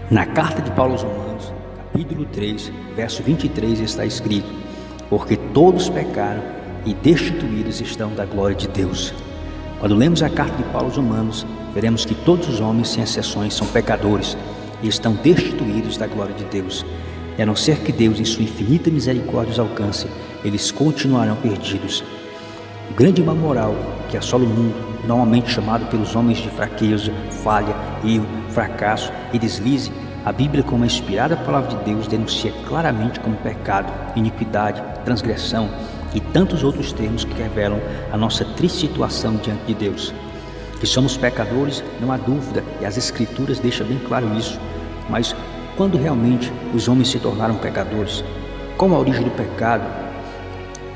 Na carta de Paulo aos Romanos, capítulo 3, verso 23, está escrito: porque todos pecaram e destituídos estão da glória de Deus. Quando lemos a carta de Paulo aos Romanos, veremos que todos os homens, sem exceções, são pecadores e estão destituídos da glória de Deus. E a não ser que Deus, em sua infinita misericórdia, os alcance, eles continuarão perdidos. O grande mal moral que assola o mundo, normalmente chamado pelos homens de fraqueza, falha, erro, fracasso e deslize, a Bíblia, como a inspirada palavra de Deus, denuncia claramente como pecado, iniquidade, transgressão e tantos outros termos que revelam a nossa triste situação diante de Deus. Que somos pecadores, não há dúvida, e as Escrituras deixam bem claro isso. Mas quando realmente os homens se tornaram pecadores? Qual a origem do pecado?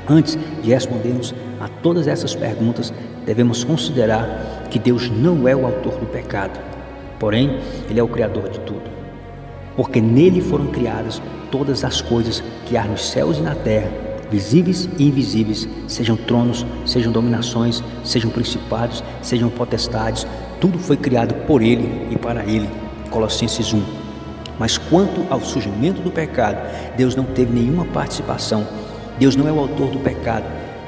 Antes de respondermos a todas essas perguntas, devemos considerar que Deus não é o autor do pecado, porém, Ele é o Criador de tudo. Porque nele foram criadas todas as coisas que há nos céus e na terra, visíveis e invisíveis, sejam tronos, sejam dominações, sejam principados, sejam potestades, tudo foi criado por Ele e para Ele. Colossenses 1. Mas quanto ao surgimento do pecado, Deus não teve nenhuma participação. Deus não é o autor do pecado.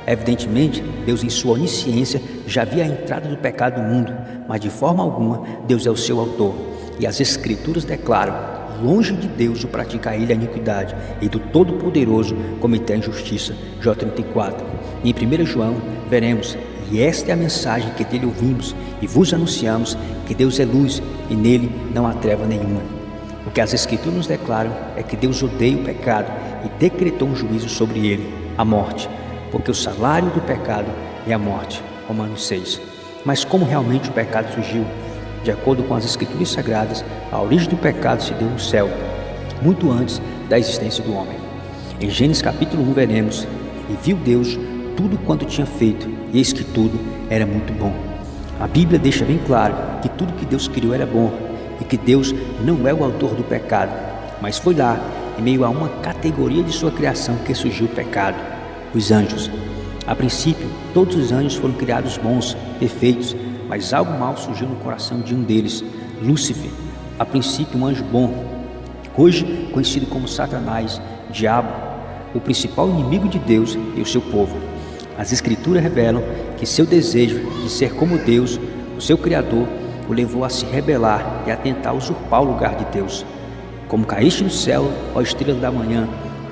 Evidentemente, Deus, em sua onisciência, já via a entrada do pecado no mundo, mas de forma alguma Deus é o seu autor. E as Escrituras declaram: longe de Deus o praticar ele a iniquidade, e do Todo-Poderoso cometer a injustiça. Jó 34. E em 1 João veremos: e esta é a mensagem que dele ouvimos e vos anunciamos, que Deus é luz e nele não há treva nenhuma. O que as Escrituras nos declaram é que Deus odeia o pecado e decretou um juízo sobre ele, a morte, porque o salário do pecado é a morte. Romanos 6. Mas como realmente o pecado surgiu? De acordo com as Escrituras Sagradas, a origem do pecado se deu no céu, muito antes da existência do homem. Em Gênesis capítulo 1 veremos: e viu Deus tudo quanto tinha feito, e eis que tudo era muito bom. A Bíblia deixa bem claro que tudo que Deus criou era bom, e que Deus não é o autor do pecado, mas foi lá, em meio a uma categoria de sua criação, que surgiu o pecado: os anjos. A princípio, todos os anjos foram criados bons, perfeitos, mas algo mal surgiu no coração de um deles, Lúcifer, a princípio um anjo bom, hoje conhecido como Satanás, diabo, o principal inimigo de Deus e o seu povo. As Escrituras revelam que seu desejo de ser como Deus, o seu Criador, o levou a se rebelar e a tentar usurpar o lugar de Deus. Como caíste do céu, ó estrela da manhã,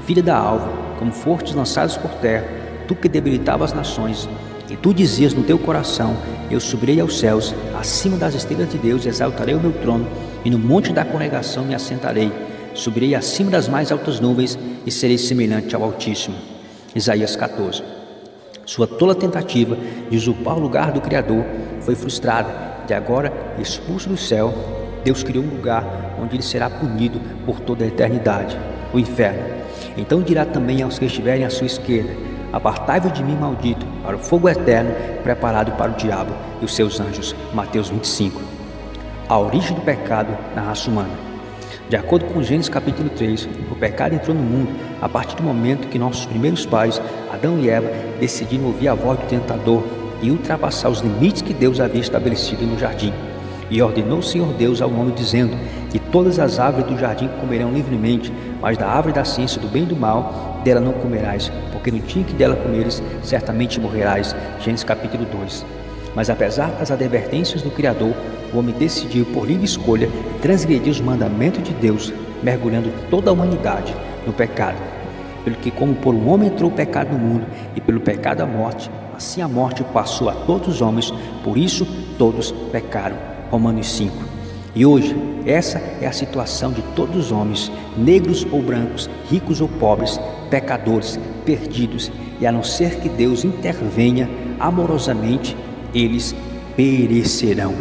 filha da alva, como fostes lançados por terra, tu que debilitava as nações, e tu dizias no teu coração: eu subirei aos céus, acima das estrelas de Deus exaltarei o meu trono, e no monte da congregação me assentarei, subirei acima das mais altas nuvens, e serei semelhante ao Altíssimo. Isaías 14. Sua tola tentativa de usurpar o lugar do Criador foi frustrada, e agora, expulso do céu, Deus criou um lugar onde ele será punido por toda a eternidade, o inferno. Então dirá também aos que estiverem à sua esquerda: apartai-vos de mim, maldito, para o fogo eterno preparado para o diabo e os seus anjos. Mateus 25. A origem do pecado na raça humana. De acordo com Gênesis capítulo 3, o pecado entrou no mundo a partir do momento que nossos primeiros pais, Adão e Eva, decidiram ouvir a voz do tentador e ultrapassar os limites que Deus havia estabelecido no jardim. E ordenou o Senhor Deus ao homem, dizendo: de todas as árvores do jardim comerão livremente, mas da árvore da ciência do bem e do mal, dela não comerás, porque no dia que dela comeres, certamente morrerás. Gênesis capítulo 2. Mas apesar das advertências do Criador, o homem decidiu por livre escolha transgredir os mandamentos de Deus, mergulhando toda a humanidade no pecado. Pelo que, como por um homem entrou o pecado no mundo, e pelo pecado a morte, assim a morte passou a todos os homens, por isso todos pecaram. Romanos 5. E hoje, essa é a situação de todos os homens, negros ou brancos, ricos ou pobres, pecadores, perdidos, e a não ser que Deus intervenha amorosamente, eles perecerão.